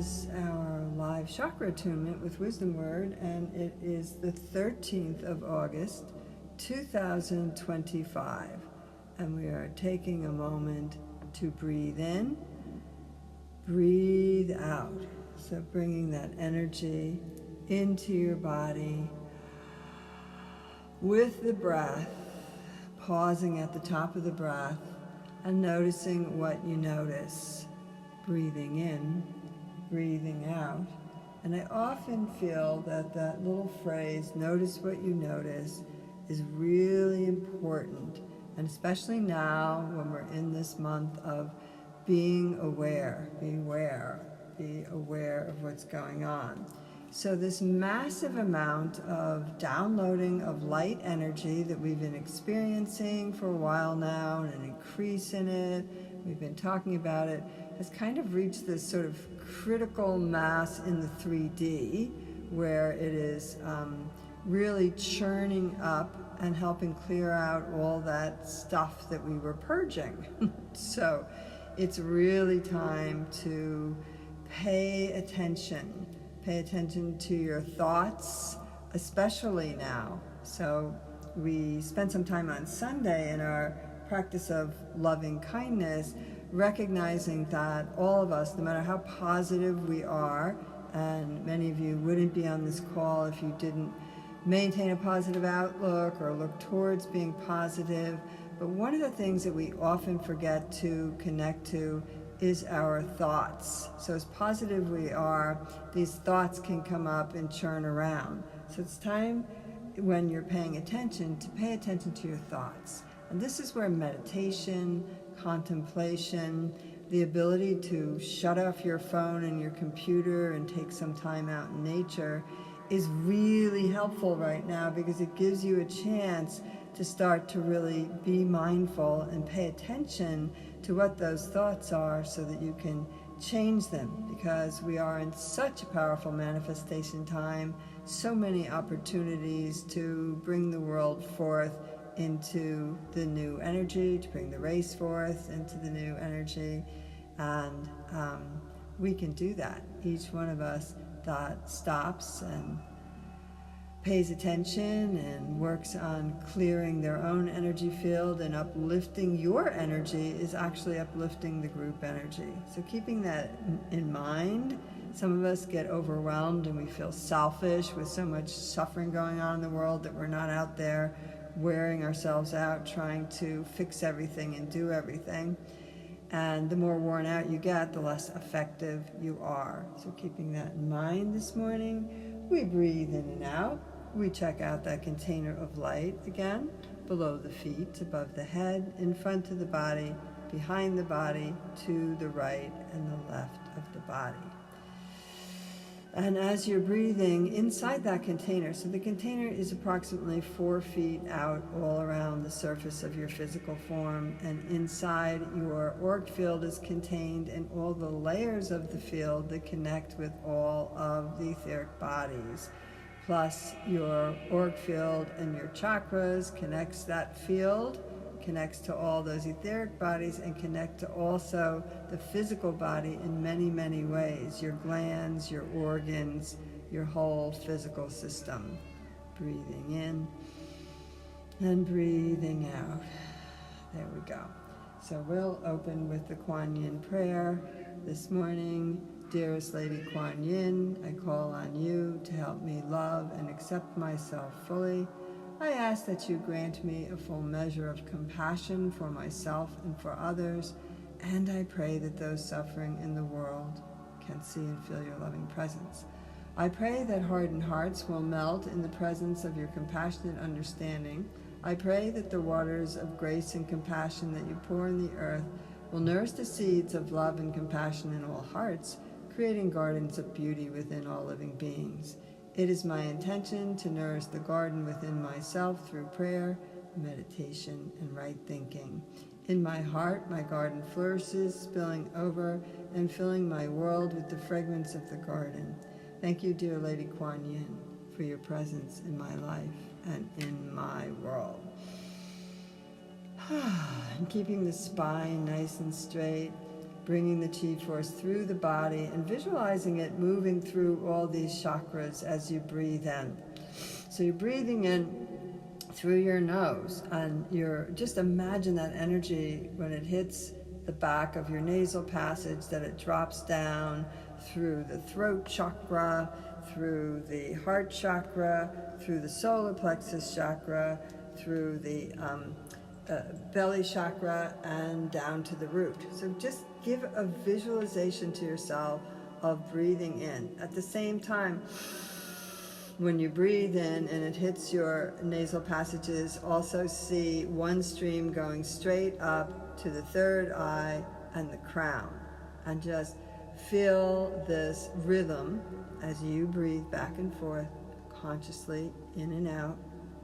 is our live Chakra Attunement with WisdomWord, and it is the 13th of August, 2025. And we are taking a moment to breathe in, breathe out. So bringing that energy into your body with the breath, pausing at the top of the breath and noticing what you notice. Breathing in, breathing out. And I often feel that that little phrase, notice what you notice, is really important. And especially now when we're in this month of being aware, be aware of what's going on. So this massive amount of downloading of light energy that we've been experiencing for a while now, and an increase in it, we've been talking about it, has kind of reached this sort of critical mass in the 3D, where it is really churning up and helping clear out all that stuff that we were purging. So it's really time to pay attention to your thoughts, especially now. So we spent some time on Sunday in our practice of loving kindness, recognizing that all of us, no matter how positive we are, and many of you wouldn't be on this call if you didn't maintain a positive outlook or look towards being positive, but one of the things that we often forget to connect to is our thoughts. So as positive we are, these thoughts can come up and churn around. So it's time, when you're paying attention, to pay attention to your thoughts. And this is where meditation, contemplation, the ability to shut off your phone and your computer and take some time out in nature is really helpful right now, because it gives you a chance to start to really be mindful and pay attention to what those thoughts are, so that you can change them, because we are in such a powerful manifestation time, so many opportunities to bring the world forth into the new energy, to bring the race forth into the new energy, and we can do that. Each one of us that stops and pays attention and works on clearing their own energy field and uplifting your energy is actually uplifting the group energy. So keeping that in mind, some of us get overwhelmed and we feel selfish with so much suffering going on in the world that we're not out there wearing ourselves out trying to fix everything and do everything. And the more worn out you get, the less effective you are. So keeping that in mind this morning, we breathe in and out. We check out that container of light again, below the feet, above the head, in front of the body, behind the body, to the right and the left of the body. And as you're breathing inside that container, so the container is approximately 4 feet out all around the surface of your physical form, and inside your auric field is contained in all the layers of the field that connect with all of the etheric bodies. Plus your auric field and your chakras connects that field, connects to all those etheric bodies, and connect to also the physical body in many, many ways. Your glands, your organs, your whole physical system. Breathing in and breathing out. There we go. So we'll open with the Kuan Yin prayer this morning. Dearest Lady Kuan Yin, I call on you to help me love and accept myself fully. I ask that you grant me a full measure of compassion for myself and for others, and I pray that those suffering in the world can see and feel your loving presence. I pray that hardened hearts will melt in the presence of your compassionate understanding. I pray that the waters of grace and compassion that you pour in the earth will nourish the seeds of love and compassion in all hearts, creating gardens of beauty within all living beings. It is my intention to nourish the garden within myself through prayer, meditation, and right thinking. In my heart, my garden flourishes, spilling over and filling my world with the fragrance of the garden. Thank you, dear Lady Kuan Yin, for your presence in my life and in my world. And keeping the spine nice and straight, bringing the chi force through the body and visualizing it moving through all these chakras as you breathe in. So you're breathing in through your nose, and just imagine that energy when it hits the back of your nasal passage, that it drops down through the throat chakra, through the heart chakra, through the solar plexus chakra, through the belly chakra, and down to the root. So just give a visualization to yourself of breathing in. At the same time, when you breathe in and it hits your nasal passages, also see one stream going straight up to the third eye and the crown. And just feel this rhythm as you breathe back and forth, consciously, in and out,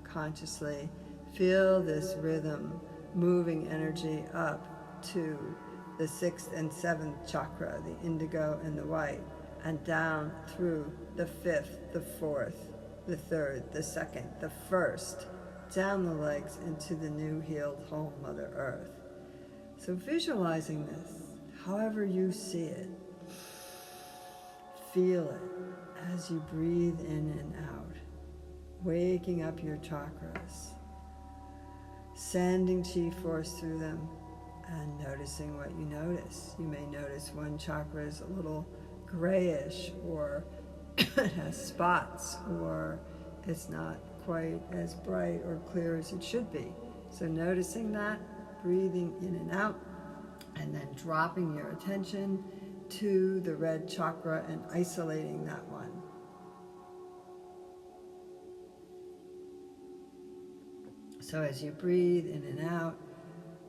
consciously. Feel this rhythm, moving energy up to the 6th and 7th chakra, the indigo and the white, and down through the 5th, the 4th, the 3rd, the 2nd, the 1st, down the legs into the new healed whole Mother Earth. So visualizing this, however you see it, feel it as you breathe in and out, waking up your chakras, sending chi force through them, and noticing what you notice. You may notice one chakra is a little grayish, or it has spots, or it's not quite as bright or clear as it should be. So noticing that, breathing in and out, and then dropping your attention to the red chakra and isolating that one. So as you breathe in and out,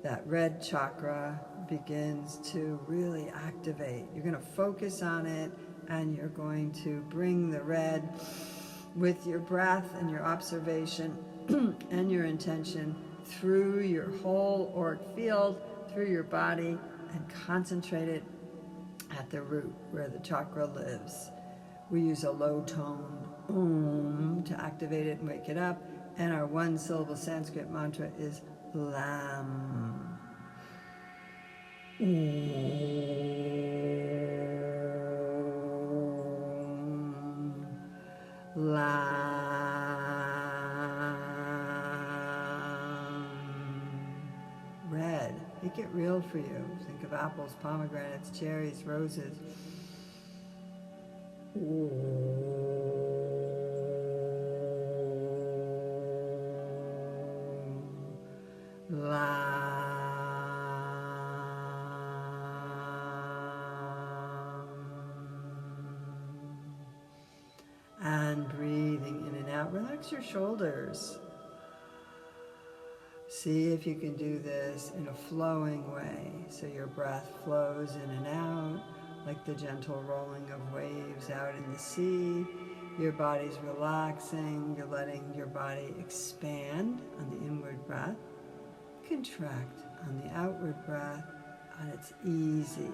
that red chakra begins to really activate. You're going to focus on it, and you're going to bring the red with your breath and your observation and your intention through your whole auric field, through your body, and concentrate it at the root where the chakra lives. We use a low tone Om to activate it and wake it up, and our one syllable Sanskrit mantra is Lam. Lam. Red. Make it real for you. Think of apples, pomegranates, cherries, roses. And breathing in and out, relax your shoulders. See if you can do this in a flowing way, so your breath flows in and out like the gentle rolling of waves out in the sea. Your body's relaxing, you're letting your body expand on the inward breath, contract on the outward breath, and it's easy,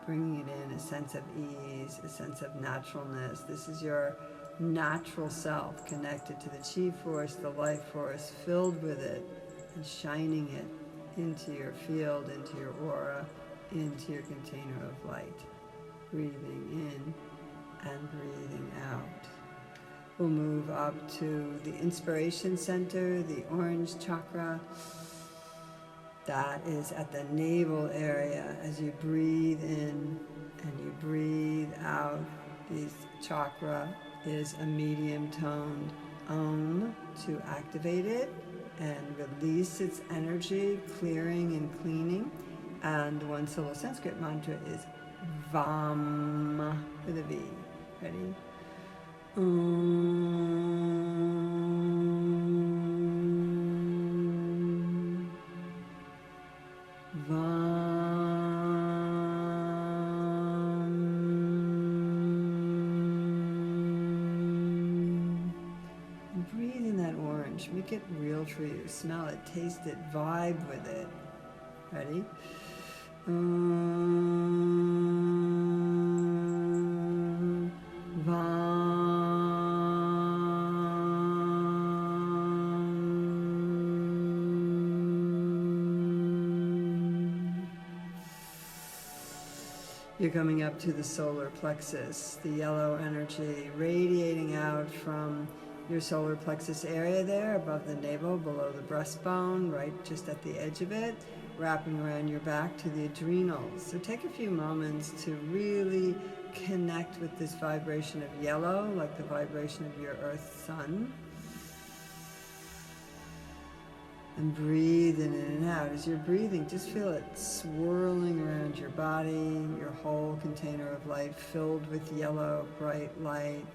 bringing it in a sense of ease, a sense of naturalness. This is your natural self, connected to the chi force, the life force, filled with it, and shining it into your field, into your aura, into your container of light. Breathing in and breathing out. We'll move up to the inspiration center, the orange chakra. That is at the navel area. As you breathe in and you breathe out, this chakra is a medium toned Om to activate it and release its energy, clearing and cleaning. And the one syllable Sanskrit mantra is Vam with a V. Ready? And breathe in that orange. Make it real for you. Smell it, taste it, vibe with it. Ready? You're coming up to the solar plexus, the yellow energy radiating out from your solar plexus area there, above the navel, below the breastbone, right just at the edge of it, wrapping around your back to the adrenals. So take a few moments to really connect with this vibration of yellow, like the vibration of your Earth sun. And breathe in and out. As you're breathing, just feel it swirling around your body, your whole container of light filled with yellow, bright light,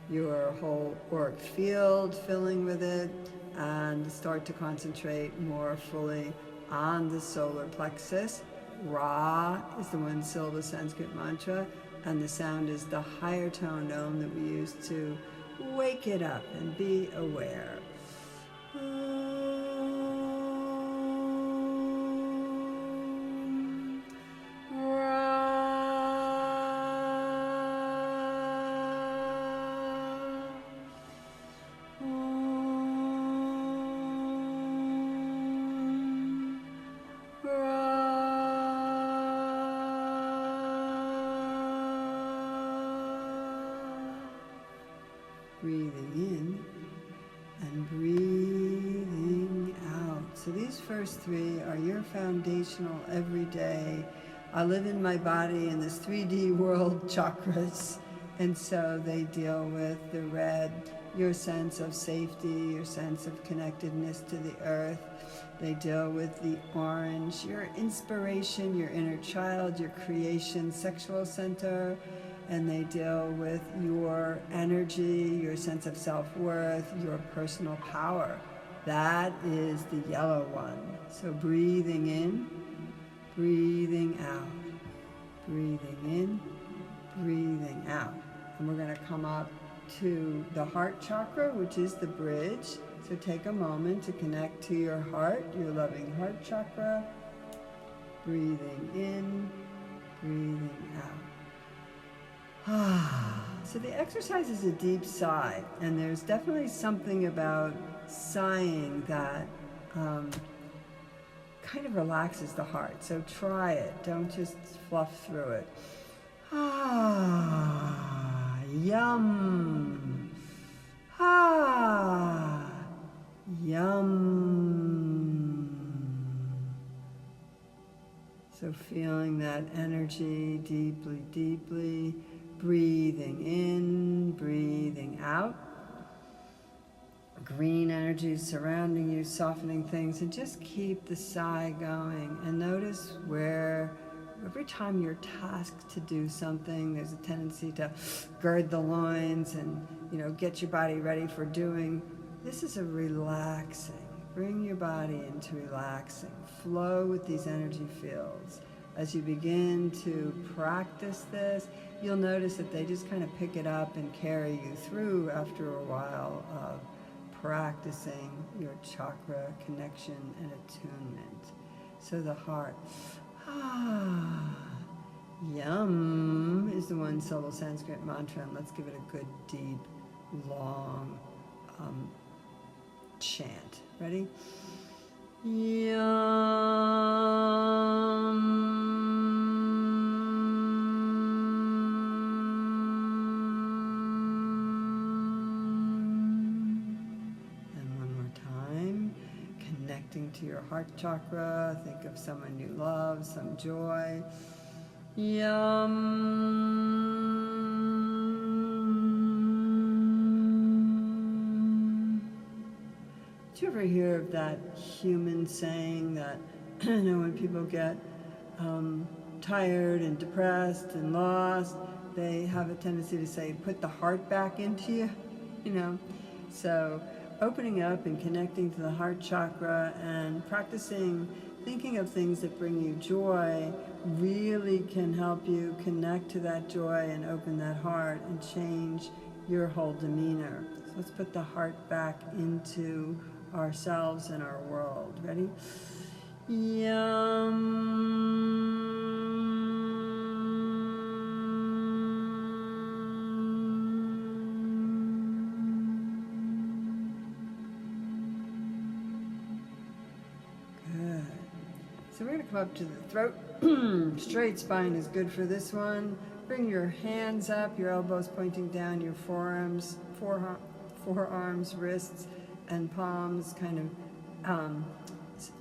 your whole auric field filling with it, and start to concentrate more fully on the solar plexus. Ra is the one-syllable Sanskrit mantra, and the sound is the higher tone Om that we use to wake it up and be aware. Breathing in and breathing out. So these first three are your foundational everyday. I live in my body in this 3D world chakras, and so they deal with the red, your sense of safety, your sense of connectedness to the earth. They deal with the orange, your inspiration, your inner child, your creation, sexual center. And they deal with your energy, your sense of self-worth, your personal power. That is the yellow one. So breathing in, breathing out, breathing in, breathing out. And we're going to come up to the heart chakra, which is the bridge. So take a moment to connect to your heart, your loving heart chakra. Breathing in, breathing out. So the exercise is a deep sigh, and there's definitely something about sighing that kind of relaxes the heart. So try it. Don't just fluff through it. Yum. Yum. So feeling that energy deeply, deeply. Breathing in, breathing out. Green energy surrounding you, softening things, and just keep the sigh going. And notice where every time you're tasked to do something, there's a tendency to gird the loins and, get your body ready for doing. This is a relaxing. Bring your body into relaxing. Flow with these energy fields. As you begin to practice this, you'll notice that they just kind of pick it up and carry you through after a while of practicing your chakra connection and attunement. So the heart, yum is the one-syllable Sanskrit mantra, and let's give it a good, deep, long chant. Ready? Yum. To your heart chakra, think of someone you love, some joy. Yum. Did you ever hear of that human saying that, when people get tired and depressed and lost, they have a tendency to say, put the heart back into you, So opening up and connecting to the heart chakra and practicing thinking of things that bring you joy really can help you connect to that joy and open that heart and change your whole demeanor. So let's put the heart back into ourselves and our world. Ready? Yum. come up to the throat. Straight spine is good for this one. Bring your hands up, your elbows pointing down, your forearms, wrists, and palms kind of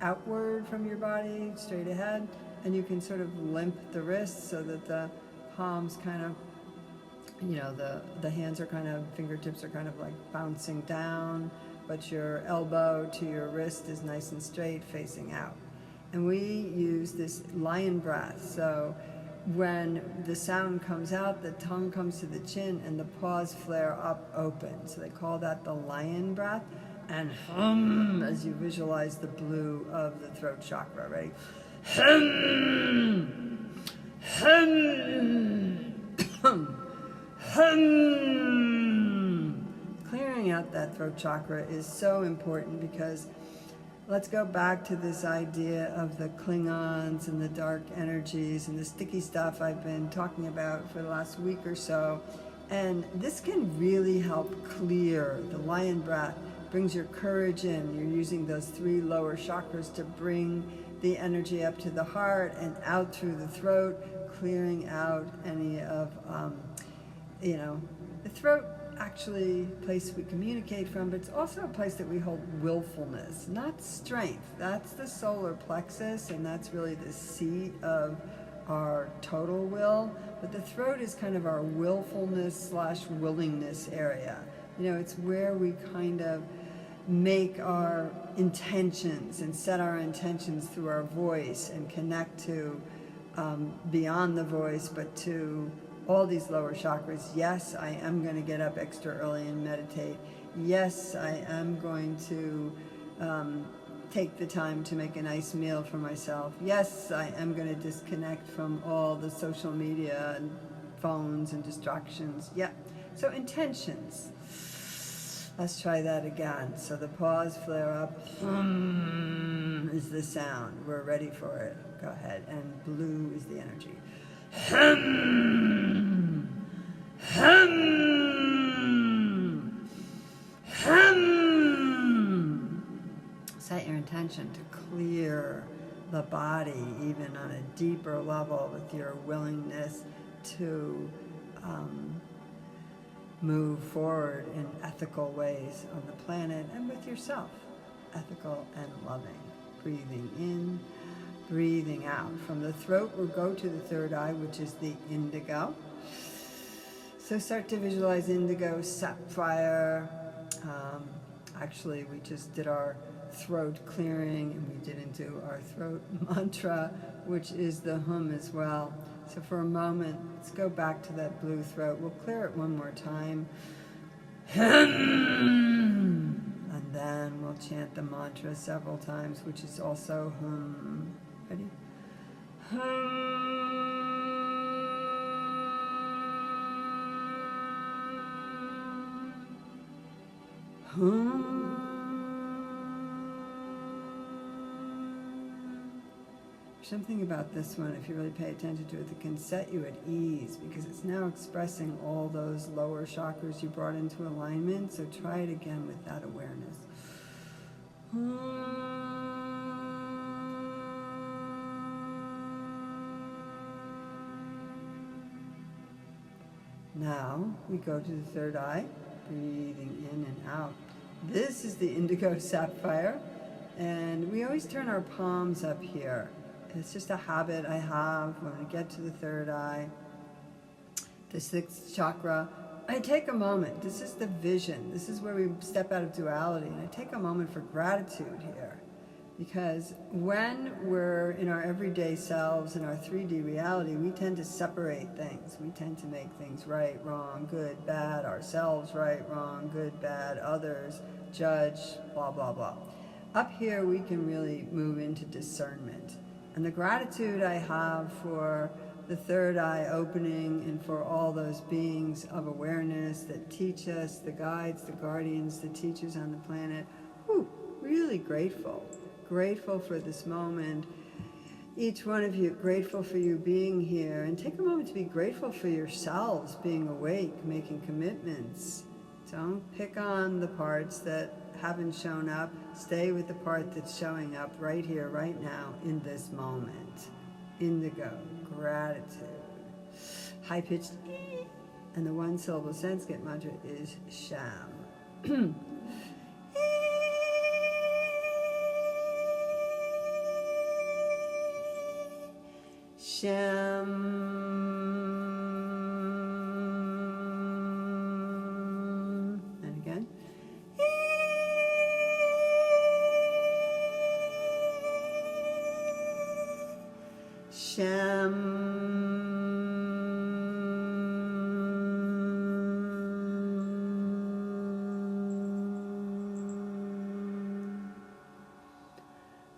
outward from your body, straight ahead. And you can sort of limp the wrists so that the palms kind of, the hands are kind of, fingertips are kind of like bouncing down, but your elbow to your wrist is nice and straight, facing out. And we use this lion breath. So when the sound comes out, the tongue comes to the chin and the paws flare up open. So they call that the lion breath. And hum as you visualize the blue of the throat chakra. Ready? Hum, hum, hum, hum. Clearing out that throat chakra is so important because let's go back to this idea of the Klingons and the dark energies and the sticky stuff I've been talking about for the last week or so. And this can really help clear. The lion breath brings your courage in. You're using those 3 lower chakras to bring the energy up to the heart and out through the throat, clearing out any of, the throat actually a place we communicate from, but it's also a place that we hold willfulness, not strength. That's the solar plexus, and that's really the seat of our total will. But the throat is kind of our willfulness / willingness area. It's where we kind of make our intentions and set our intentions through our voice and connect to beyond the voice, but to all these lower chakras. Yes, I am going to get up extra early and meditate. Yes, I am going to take the time to make a nice meal for myself. Yes, I am going to disconnect from all the social media and phones and distractions. Yeah, so intentions. Let's try that again. So the paws flare up. Hum is the sound. We're ready for it. Go ahead. And blue is the energy. Hum. Hum. Hum. Set your intention to clear the body, even on a deeper level, with your willingness to move forward in ethical ways on the planet and with yourself. Ethical and loving. Breathing in, breathing out. From the throat, we'll go to the third eye, which is the indigo. So start to visualize indigo, sapphire. Actually, we just did our throat clearing, and we didn't do our throat mantra, which is the hum as well. So for a moment, let's go back to that blue throat. We'll clear it one more time. And then we'll chant the mantra several times, which is also hum. Ready? Hum. Hum. Something about this one, if you really pay attention to it, that can set you at ease, because it's now expressing all those lower chakras you brought into alignment. So try it again with that awareness. Now we go to the third eye, breathing in and out. This is the indigo sapphire, and we always turn our palms up here. It's just a habit I have when I get to the third eye, the 6th chakra. I take a moment. This is the vision. This is where we step out of duality. And I take a moment for gratitude here. Because when we're in our everyday selves, in our 3D reality, we tend to separate things. We tend to make things right, wrong, good, bad, ourselves right, wrong, good, bad, others, judge, blah, blah, blah. Up here, we can really move into discernment. And the gratitude I have for the third eye opening and for all those beings of awareness that teach us, the guides, the guardians, the teachers on the planet. Whew, really grateful. Grateful for this moment. Each one of you, grateful for you being here. And take a moment to be grateful for yourselves, being awake, making commitments, Don't pick on the parts that haven't shown up. Stay with the part that's showing up right here, right now, in this moment. Indigo, gratitude. High-pitched E, and the one-syllable Sanskrit mantra is Sham. Sham. And again. Sham.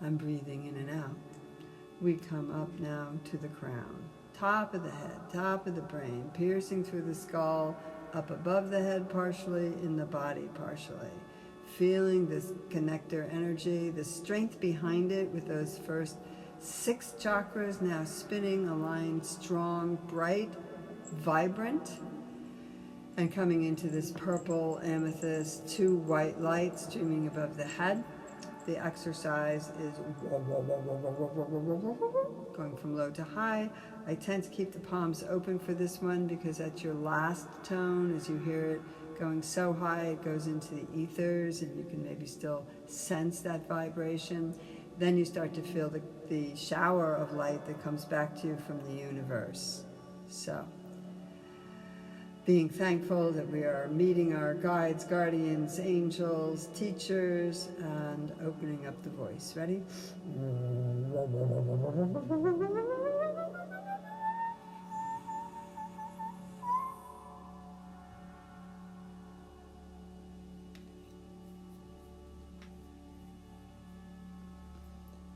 I'm breathing in and out. We come up now to the crown, top of the head, top of the brain, piercing through the skull, up above the head partially, in the body partially. Feeling this connector energy, the strength behind it with those first 6 chakras now spinning, aligned, strong, bright, vibrant, and coming into this purple amethyst, 2 white lights streaming above the head. The exercise is going from low to high. I tend to keep the palms open for this one because at your last tone, as you hear it going so high, it goes into the ethers and you can maybe still sense that vibration. Then you start to feel the shower of light that comes back to you from the universe. So, being thankful that we are meeting our guides, guardians, angels, teachers, and opening up the voice. Ready?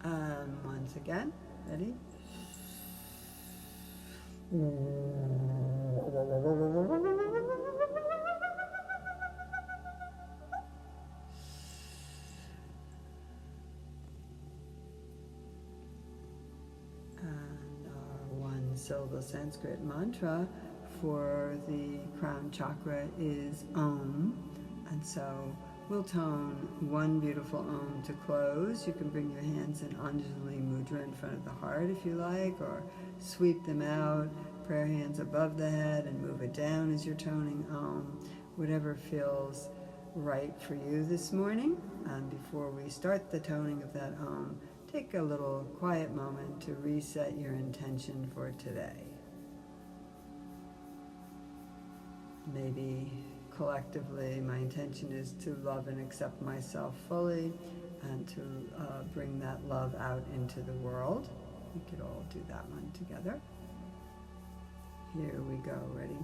And once again, ready? One-syllable Sanskrit mantra for the crown chakra is Om, and so we'll tone one beautiful Om to close. You can bring your hands in Anjali Mudra in front of the heart if you like, or sweep them out, prayer hands above the head and move it down as you're toning Om, whatever feels right for you this morning. And before we start the toning of that Om, take a little quiet moment to reset your intention for today. Maybe collectively, my intention is to love and accept myself fully and to bring that love out into the world. We could all do that one together. Here we go. Ready?